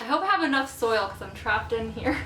hope I have enough soil because I'm trapped in here.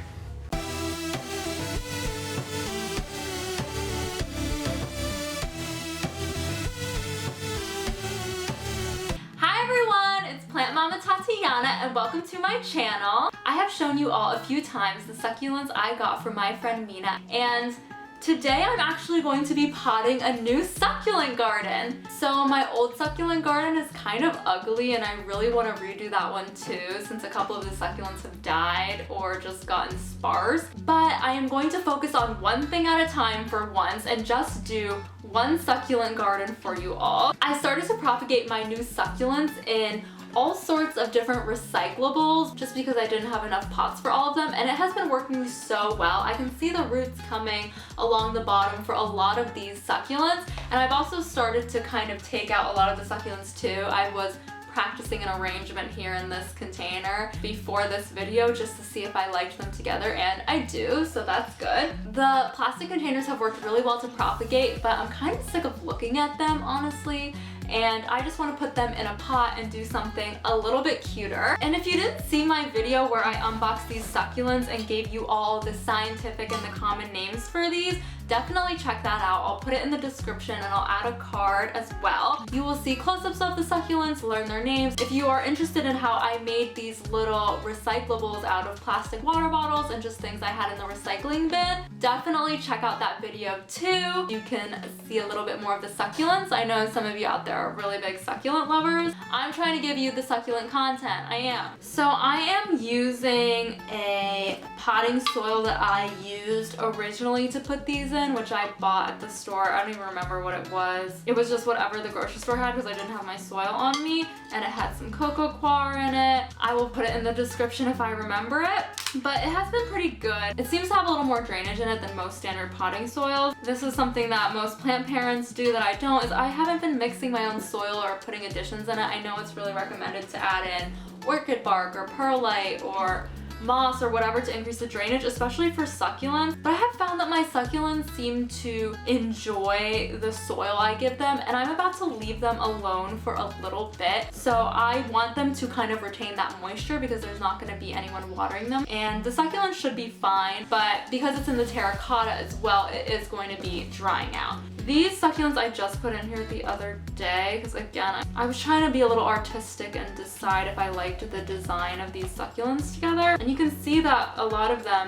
Hi everyone, it's Plant Mama Tatiana and welcome to my channel. I have shown you all a few times the succulents I got from my friend Mina, and today I'm actually going to be potting a new succulent garden. So my old succulent garden is kind of ugly and I really want to redo that one too, since a couple of the succulents have died or just gotten sparse. But I am going to focus on one thing at a time for once and just do one succulent garden for you all. I started to propagate my new succulents in all sorts of different recyclables just because I didn't have enough pots for all of them, and it has been working so well. I can see the roots coming along the bottom for a lot of these succulents, and I've also started to kind of take out a lot of the succulents too. I was practicing an arrangement here in this container before this video just to see if I liked them together, and I do, so that's good. The plastic containers have worked really well to propagate, but I'm kind of sick of looking at them, honestly, and I just want to put them in a pot and do something a little bit cuter. And if you didn't see my video where I unboxed these succulents and gave you all the scientific and the common names for these, definitely check that out. I'll put it in the description and I'll add a card as well. You will see close-ups of the succulents, learn their names. If you are interested in how I made these little recyclables out of plastic water bottles and just things I had in the recycling bin, definitely check out that video too. You can see a little bit more of the succulents. I know some of you out there are really big succulent lovers. I'm trying to give you the succulent content. I am. So I am using a potting soil that I used originally to put these in, which I bought at the store. I don't even remember what it was. It was just whatever the grocery store had because I didn't have my soil on me, and it had some cocoa coir in it. I will put it in the description if I remember it, but it has been pretty good. It seems to have a little more drainage in it than most standard potting soils. This is something that most plant parents do that I don't, is I haven't been mixing my own soil or putting additions in it. I know it's really recommended to add in orchid bark or perlite or moss or whatever to increase the drainage, especially for succulents. But I have found that my succulents seem to enjoy the soil I give them, and I'm about to leave them alone for a little bit. So I want them to kind of retain that moisture because there's not going to be anyone watering them. And the succulents should be fine, but because it's in the terracotta as well, it is going to be drying out. These succulents I just put in here the other day because, again, I was trying to be a little artistic and decide if I liked the design of these succulents together. And you can see that a lot of them,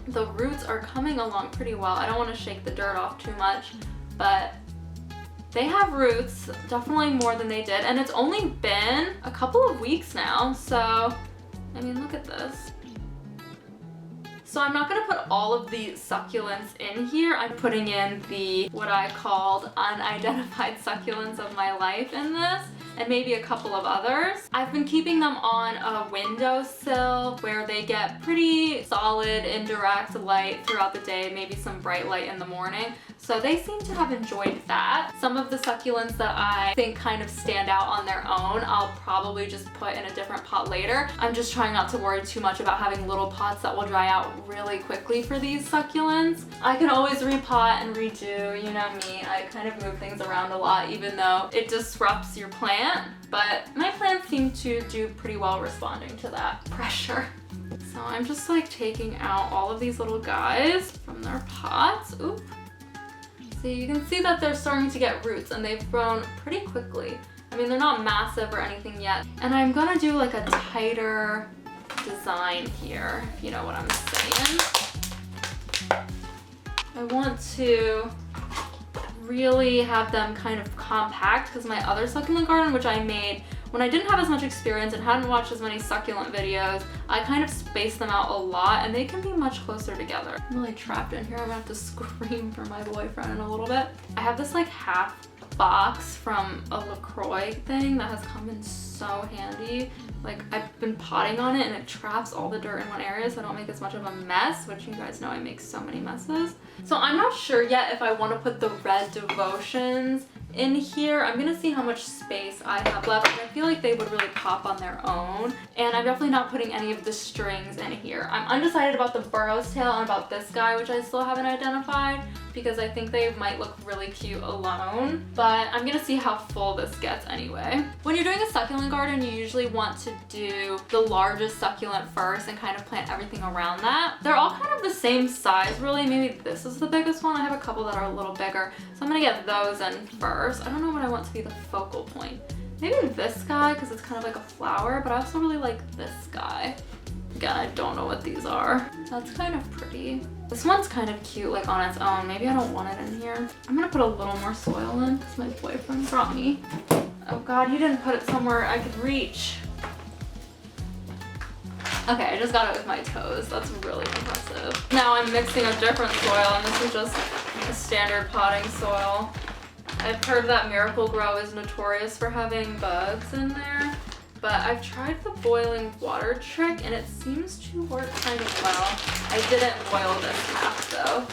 the roots are coming along pretty well. I don't want to shake the dirt off too much, but they have roots, definitely more than they did. And it's only been a couple of weeks now, so, I mean, look at this. So I'm not going to put all of the succulents in here. I'm putting in the, what I called unidentified succulents of my life in this, and maybe a couple of others. I've been keeping them on a windowsill where they get pretty solid indirect light throughout the day, maybe some bright light in the morning. So they seem to have enjoyed that. Some of the succulents that I think kind of stand out on their own, I'll probably just put in a different pot later. I'm just trying not to worry too much about having little pots that will dry out really quickly for these succulents. I can always repot and redo, you know me. I kind of move things around a lot even though it disrupts your plant, but my plants seem to do pretty well responding to that pressure. So I'm just like taking out all of these little guys from their pots. Oop. So you can see that they're starting to get roots and they've grown pretty quickly. I mean, they're not massive or anything yet. And I'm gonna do like a tighter design here, if you know what I'm saying. I want to really have them kind of compact because my other succulent garden, which I made when I didn't have as much experience and hadn't watched as many succulent videos, I kind of spaced them out a lot and they can be much closer together. I'm really trapped in here. I'm gonna have to scream for my boyfriend in a little bit. I have this like half box from a LaCroix thing that has come in so handy. Like, I've been potting on it and it traps all the dirt in one area so I don't make as much of a mess, which you guys know I make so many messes. So I'm not sure yet if I want to put the red devotions In here, I'm gonna see how much space I have left. I feel like they would really pop on their own. And I'm definitely not putting any of the strings in here. I'm undecided about the burro's tail and about this guy, which I still haven't identified, because I think they might look really cute alone. But I'm gonna see how full this gets anyway. When you're doing a succulent garden, you usually want to do the largest succulent first and kind of plant everything around that. They're all kind of the same size, really. Maybe this is the biggest one. I have a couple that are a little bigger, so I'm gonna get those in first. I don't know what I want to be the focal point. Maybe this guy, because it's kind of like a flower, but I also really like this guy. Again, I don't know what these are. That's kind of pretty. This one's kind of cute, like on its own. Maybe I don't want it in here. I'm gonna put a little more soil in because my boyfriend brought me. Oh God, he didn't put it somewhere I could reach. Okay, I just got it with my toes. That's really impressive. Now I'm mixing a different soil, and this is just a standard potting soil. I've heard that Miracle-Gro is notorious for having bugs in there, but I've tried the boiling water trick and it seems to work kind of well. I didn't boil this half though.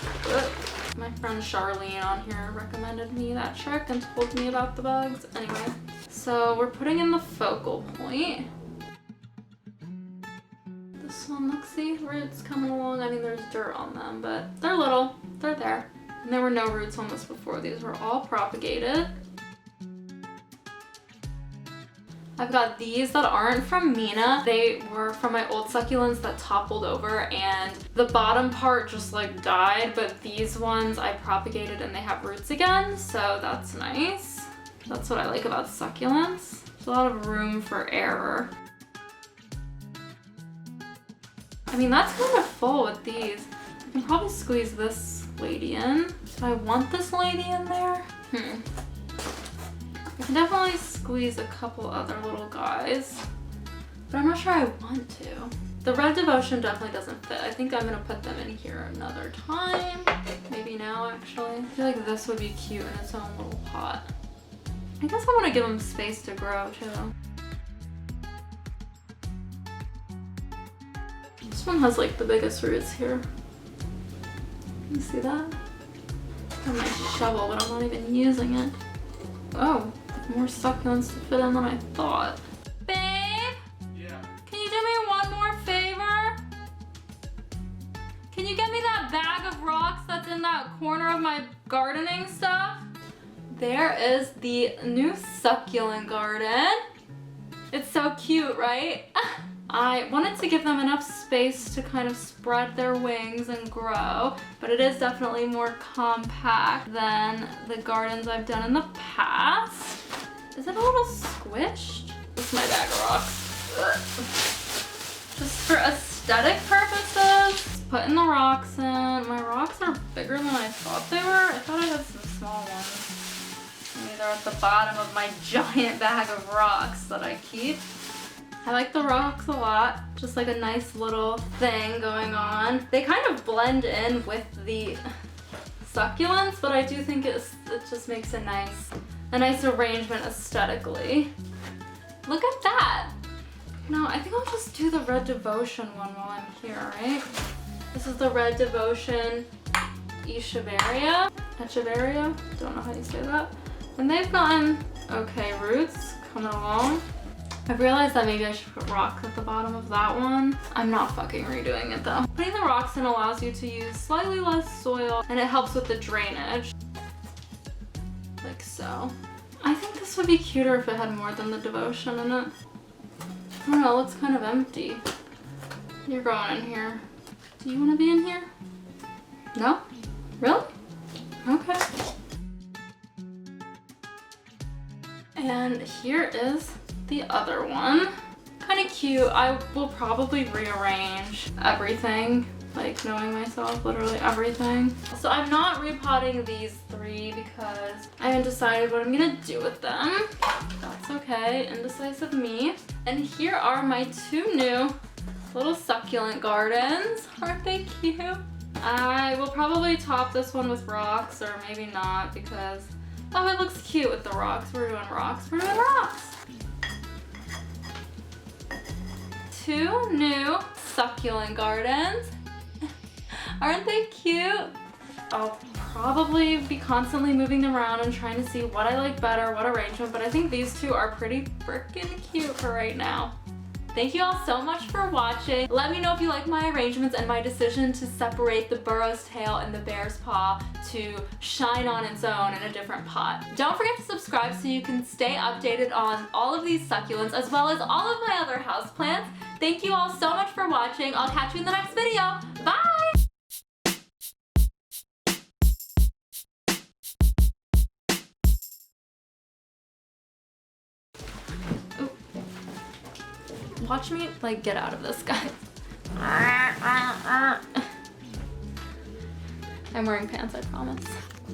My friend Charlene on here recommended me that trick and told me about the bugs. Anyway, so we're putting in the focal point. This one, let's see, roots coming along. I mean, there's dirt on them, but they're little, they're there. And there were no roots on this before. These were all propagated. I've got these that aren't from Mina. They were from my old succulents that toppled over and the bottom part just like died, but these ones I propagated and they have roots again, so that's nice. That's what I like about succulents. There's a lot of room for error. I mean, that's kind of full with these. I can probably squeeze this lady in. Do I want this lady in there? I can definitely squeeze a couple other little guys, but I'm not sure I want to. The Red Devotion definitely doesn't fit. I think I'm gonna put them in here another time. Maybe now, actually. I feel like this would be cute in its own little pot. I guess I want to give them space to grow too. This one has like the biggest roots here. You see that? I have my shovel, but I'm not even using it. Oh, more succulents to fit in than I thought. Babe? Yeah? Can you do me one more favor? Can you get me that bag of rocks that's in that corner of my gardening stuff? There is the new succulent garden. It's so cute, right? I wanted to give them enough space to kind of spread their wings and grow, but it is definitely more compact than the gardens I've done in the past. Is it a little squished? This is my bag of rocks. Just for aesthetic purposes, putting the rocks in. My rocks are bigger than I thought they were. I thought I had some small ones. Maybe they're at the bottom of my giant bag of rocks that I keep. I like the rocks a lot, just like a nice little thing going on. They kind of blend in with the succulents, but I do think it just makes a nice arrangement aesthetically. Look at that. No, I think I'll just do the Red Devotion one while I'm here, right? This is the Red Devotion echeveria. Echeveria? Don't know how you say that. And they've gotten okay roots coming along. I've realized that maybe I should put rocks at the bottom of that one. I'm not fucking redoing it though. Putting the rocks in allows you to use slightly less soil and it helps with the drainage. Like so. I think this would be cuter if it had more than the Devotion in it. I don't know, it looks kind of empty. You're going in here. Do you want to be in here? No? Really? Okay. And here is the other one. Kind of cute. I will probably rearrange everything, like knowing myself, literally everything. So I'm not repotting these three because I haven't decided what I'm gonna do with them. That's okay, indecisive me. And here are my two new little succulent gardens. Aren't they cute? I will probably top this one with rocks, or maybe not because, oh, it looks cute with the rocks. We're doing rocks. We're doing rocks. Two new succulent gardens. Aren't they cute? I'll probably be constantly moving them around and trying to see what I like better, what arrangement, but I think these two are pretty freaking cute for right now. Thank you all so much for watching. Let me know if you like my arrangements and my decision to separate the burro's tail and the bear's paw to shine on its own in a different pot. Don't forget to subscribe so you can stay updated on all of these succulents as well as all of my other houseplants. Thank you all so much for watching. I'll catch you in the next video. Bye! Watch me, like, get out of this, guys. I'm wearing pants, I promise.